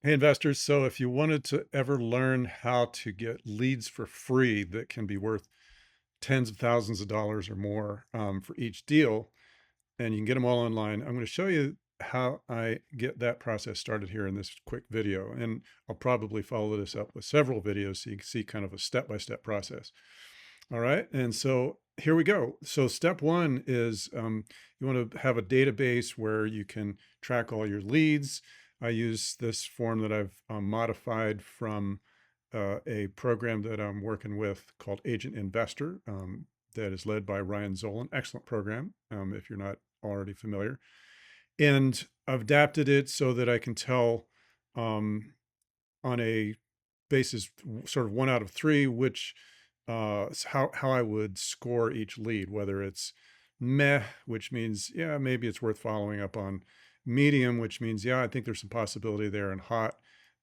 Hey, investors. So, if you wanted to ever learn how to get leads for free that can be worth tens of thousands of dollars or more for each deal, and you can get them all online, I'm going to show you how I get that process started here in this quick video. And I'll probably follow this up with several videos so you can see kind of a step-by-step process. All right. And so here we go. So, step one is you want to have a database where you can track all your leads. I use this form that I've modified from a program that I'm working with called Agent Investor, that is led by Ryan Zolan. Excellent program, if you're not already familiar. And I've adapted it so that I can tell um, on a basis, sort of 1 out of 3, which how I would score each lead, whether it's meh, which means, yeah, maybe it's worth following up on, medium, which means, yeah, I think there's some possibility there, and hot,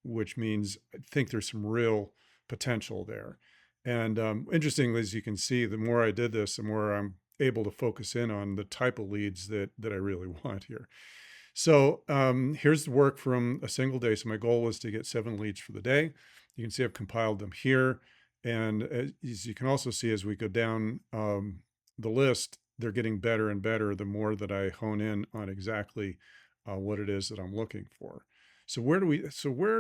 which means I think there's some real potential there. And interestingly, as you can see, the more I did this, the more I'm able to focus in on the type of leads that I really want here. So here's the work from a single day. So my goal was to get 7 leads for the day. You can see I've compiled them here. And as you can also see, as we go down the list, they're getting better and better the more that I hone in on exactly what it is that I'm looking for. So where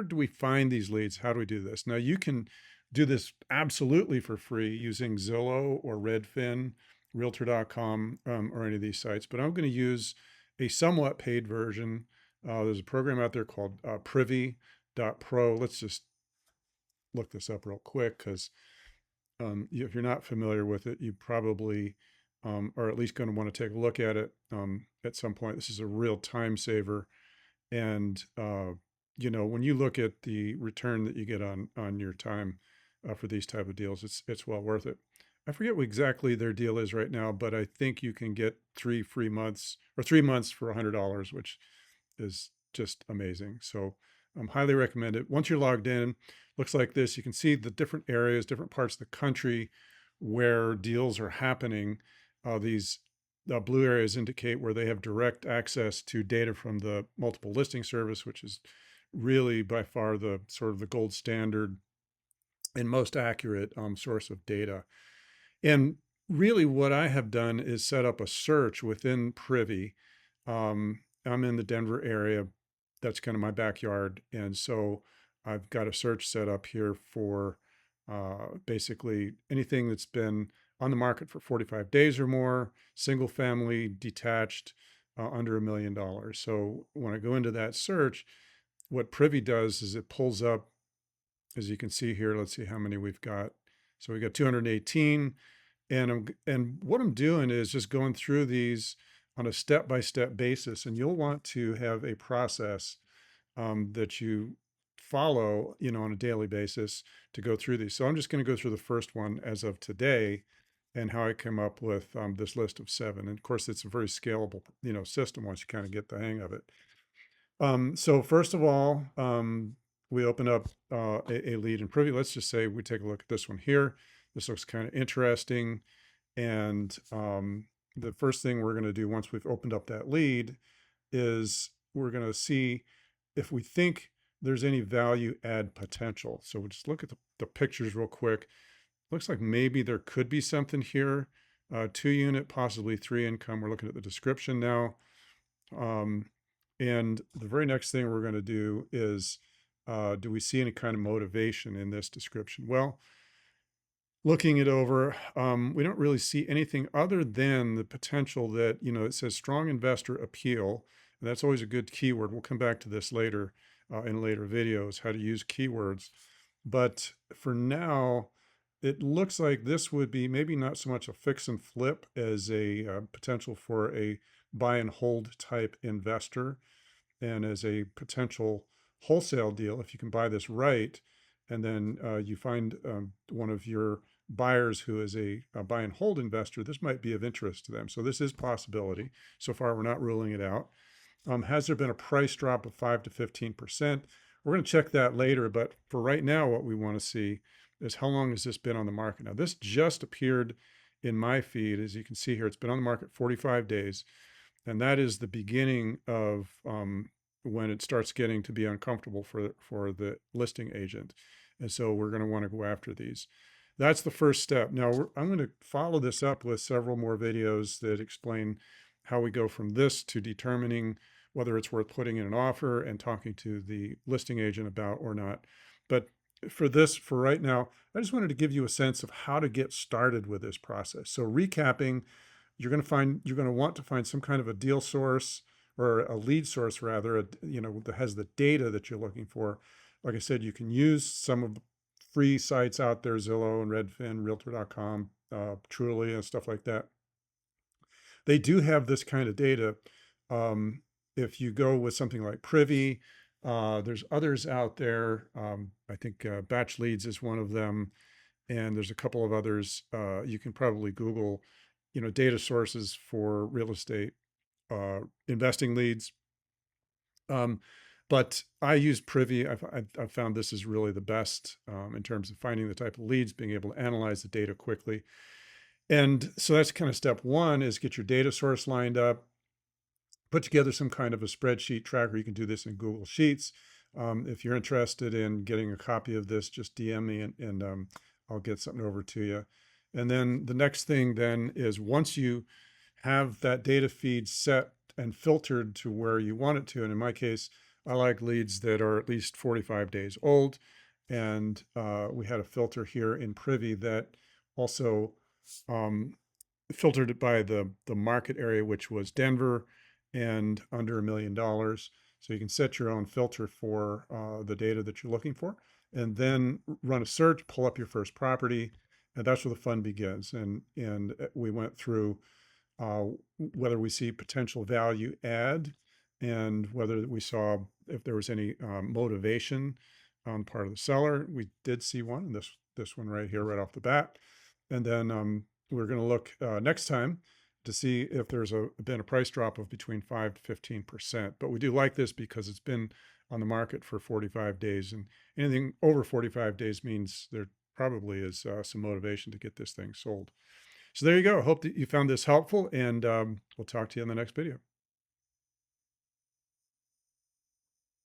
do we find these leads? How do we do this? Now you can do this absolutely for free using Zillow or Redfin, Realtor.com, or any of these sites. But I'm going to use a somewhat paid version. There's a program out there called Privy.pro. Let's just look this up real quick because if you're not familiar with it, you probably are at least going to want to take a look at it at some point. This is a real time saver. And, when you look at the return that you get on your time for these type of deals, it's well worth it. I forget what exactly their deal is right now, but I think you can get 3 free months or 3 months for $100, which is just amazing. So highly recommend it. Once you're logged in, looks like this. You can see the different areas, different parts of the country where deals are happening. These blue areas indicate where they have direct access to data from the multiple listing service, which is really by far the sort of the gold standard and most accurate source of data. And really, what I have done is set up a search within Privy. I'm in the Denver area. That's kind of my backyard. And so I've got a search set up here for basically anything that's been on the market for 45 days or more, single family, detached, under $1 million. So when I go into that search, what Privy does is it pulls up, as you can see here, let's see how many we've got. So we got 218. And what I'm doing is just going through these on a step-by-step basis, and you'll want to have a process that you follow, on a daily basis to go through these. So I'm just going to go through the first one as of today, and how I came up with this list of 7. And of course, it's a very scalable, system once you kind of get the hang of it. So first of all, we open up a lead in Privy. Let's just say we take a look at this one here. This looks kind of interesting. And the first thing we're going to do once we've opened up that lead is we're going to see if we think there's any value add potential. So we'll just look at the pictures real quick. Looks like maybe there could be something here. 2 unit, possibly 3 income. We're looking at the description now. And the very next thing we're going to do is, do we see any kind of motivation in this description? Well, looking it over, we don't really see anything other than the potential that, it says strong investor appeal. And that's always a good keyword. We'll come back to this later in later videos, how to use keywords. But for now, it looks like this would be maybe not so much a fix and flip as a potential for a buy and hold type investor, and as a potential wholesale deal. If you can buy this right, and then you find one of your buyers who is a buy and hold investor, this might be of interest to them. So this is possibility. So far, we're not ruling it out. Has there been a price drop of 5 to 15%? We're going to check that later, but for right now, what we want to see is how long has this been on the market? Now, this just appeared in my feed. As you can see here, it's been on the market 45 days. And that is the beginning of when it starts getting to be uncomfortable for the listing agent. And so we're going to want to go after these. That's the first step. Now I'm going to follow this up with several more videos that explain how we go from this to determining whether it's worth putting in an offer and talking to the listing agent about or not. But for right now, I just wanted to give you a sense of how to get started with this process. So recapping, you're going to want to find some kind of a deal source or a lead source rather, that has the data that you're looking for. Like I said, you can use some of the free sites out there, Zillow and Redfin, Realtor.com, Trulia and stuff like that. They do have this kind of data. If you go with something like Privy, there's others out there. I think Batch Leads is one of them, and there's a couple of others. You can probably Google, data sources for real estate investing leads. But I use Privy. I've found this is really the best in terms of finding the type of leads, being able to analyze the data quickly. And so that's kind of step one, is get your data source lined up, put together some kind of a spreadsheet tracker. You can do this in Google Sheets. If you're interested in getting a copy of this, just DM me and I'll get something over to you. And then the next thing then is, once you have that data feed set and filtered to where you want it to, and in my case, I like leads that are at least 45 days old. And we had a filter here in Privy that also filtered it by the market area, which was Denver and under $1 million. So you can set your own filter for the data that you're looking for, and then run a search, pull up your first property, and that's where the fun begins. And we went through whether we see potential value add, and whether we saw if there was any motivation on part of the seller. We did see one, this one right here, right off the bat. And then we're going to look next time to see if there's been a price drop of between 5 to 15%. But we do like this because it's been on the market for 45 days, and anything over 45 days means there probably is some motivation to get this thing sold. So there you go. I hope that you found this helpful, and we'll talk to you in the next video.